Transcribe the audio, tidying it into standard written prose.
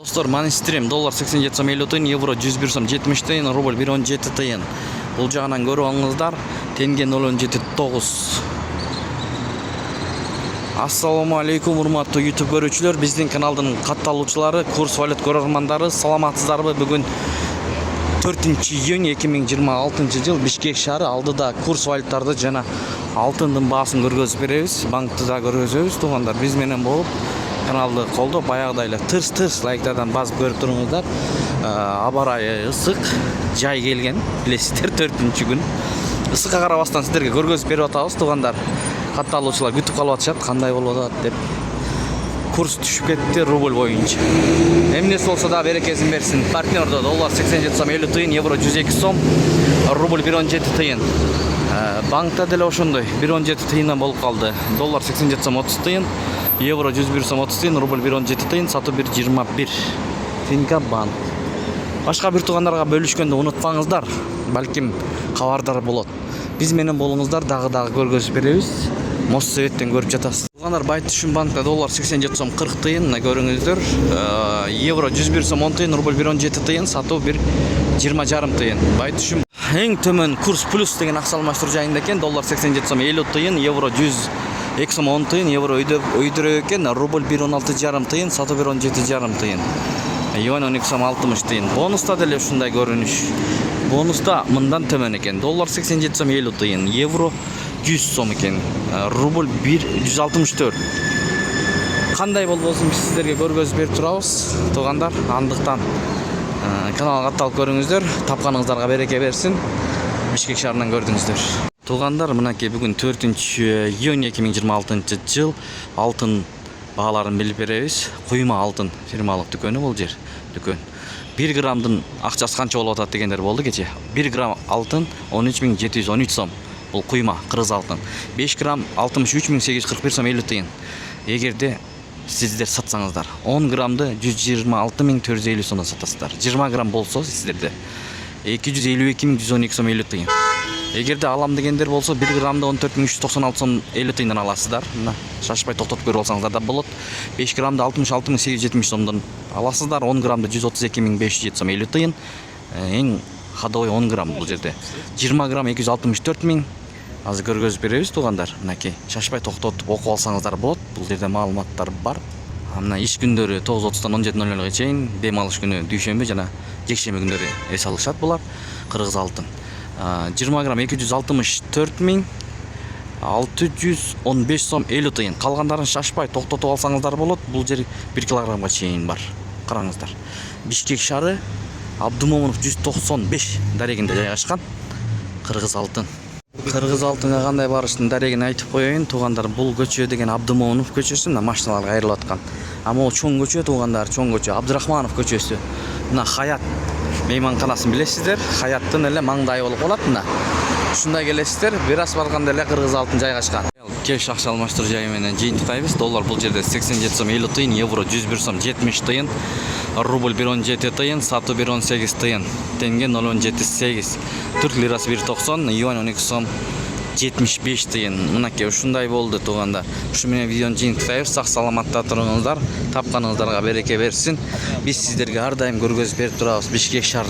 Dostlar, manisтрим доллар 87 сом 50 тиын, евро 101 сом 70 тиын, рубль 117 тиын. Бул жагынан көрүп алыңыздар. Тенге 0.79. Ассаламу алейкум, урматтуу YouTube көрүүчүлөр, биздин каналдын катталуучулары, курс валют көрөрмандары, саламатсыздарбы? Бүгүн 4-июнь 2026 жыл Бишкек шаары алдыда курс валюттарды жана алтындын баасын көргөзүп беребиз. Банкты да көргөзөбүз. Туугандар, биз менен болуп каналды колдоп, баягыдай эле тырс лайктардан басып көрүп туруңуздар. Аба ырайы ысык, жай келген, билесиздер, 4-күн. Ысыкка карабастан сиздерге көргөзүп берип атабыз. Туугандар, катталуучулар күтүп калып атышат, кандай болуп атат деп. Курс түшүп кетти рубль боюнча. Эмнеси болсо да берекесин берсин. Партнердо доллар 87 сом 50 тиын, евро 102 сом, рубль 117 тиын. Банкта деле ошондой 117 тыйындан болуп калды. Доллар 87 сом 30 тиын, евро 101 сом 30 тиын, рубль 117 тиын, сатуу 1.21. Тинка банк. Башка бир туугандарга бөлүшкөндө унутпаңыздар. Балким кабардар болот. Биз менен болуңуздар, дагы көргөзүп беребиз. Моссоветтен көрүп жатасыз. Туугандар, Байтүшүн банкта доллар 87 сом 40 тиын, көрүңүздөр. Евро 101 сом 10 тиын, рубль 117 тиын, сатуу 1.20 тиын. Байтүшүн эң төмөн курс плюс деген акча алмаштыруу жайында экен. Доллар 87 сом 50 тиын, евро 102 сом 10 тиын, евро өйдөрөк экен, рубль 1.16 тиын, сатуу 1.17 тиын. Юань 12 сом 60 тиын. Бонуста деле ушундай көрүнүш. Бонуста мындан төмөн экен. Доллар 87 сом 50 тиын, евро 100 сом экен, рубль 164. Кандай болбосун биз сиздерге көргөзүп берип турабыз. Туугандар, андыктан каналга катталып көрүңүздөр. Тапканыңыздарга береке берсин. Бишкек шаарынан көрдүңүздөр. Туугандар, мынакей бүгүн 4-июнь 2026 жыл алтын бааларын билип беребиз. Куйма алтын фирмалык дүкөнү бул жер. Дүкөн 1 грамдын акчасы канча болуп атат дегендер болду кече. 1 грамм алтын 13713 сом. Бул куйма кыргыз алтын. 5 грамм 63841 сом 50 тиын. Эгерде сиздер сатсаңыздар, 10 граммды 126450 сомдон сатасыздар. 20 грамм болсо сиздерде 252112 сом 50 тиын. Эгерде алам дегендер болсо 1 граммды 14396 сом 50 тиындан аласыздар. Мына шашпай токтотуп көрүп алсаңыздар да болот. 5 граммды 66870 сомдон аласыздар. 10 граммды 132507 сом 50 тиын. Эң ходовой 10 грамм бул жерде. 20 грамм 264000. Азыр көргөзүп беребиз туугандар. Мынакей шашпай токтотуп окуп алсаңыздар болот. Бул жерде маалыматтар бар. Мына иш күндөрү 9:30-дан 17:00-га чейин, дем алыш күнү дүйшөмбү жана жекшемби күндөрү эс алышат булар. Кыргыз алтын. 20 грамм 264615 сом 50 тиын. Калгандарын шашпай токтотуп алсаңыздар болот. Бул жер 1 килограммга чейин бар. Караңыздар. Бишкек шаары Абдумомунов 195 дарегинде жайгашкан. Кыргыз алтын. Кыргыз алтынга кандай барыштын дарегин айтып коеюн. Туугандар, бул көчө деген Абдумомунов көчөсү, мына машиналар кайрылып аткан. А могу чоң көчө туугандар, чоң көчө Абдрахманов көчөсү. Мына Хаят мейманканасын билесиздер. Хаяттын эле маңдайы болуп калат мына. Ушундай келесиздер, бир аз барганда эле Кыргыз алтын жайгашкан. Кеш акча алмаштыруу жайы менен жыйынтыктайбыз. Доллар бул жерде 87 сом 50 тиын, евро 101 сом 70 тиын, рубль 117 тиын, сатуу 118 тиын, тенге 0.78, түрк лирасы 1.90, юань 12 сом 75 тиын. Мынакей ушундай болду туугандар. Ушу менен видеону жыйынтыктайбыз. Сак саламатта туруңуздар. Тапканыңыздарга береке берсин. Биз сиздерге ар дайым көргөзүп берип турабыз Бишкек шаарында.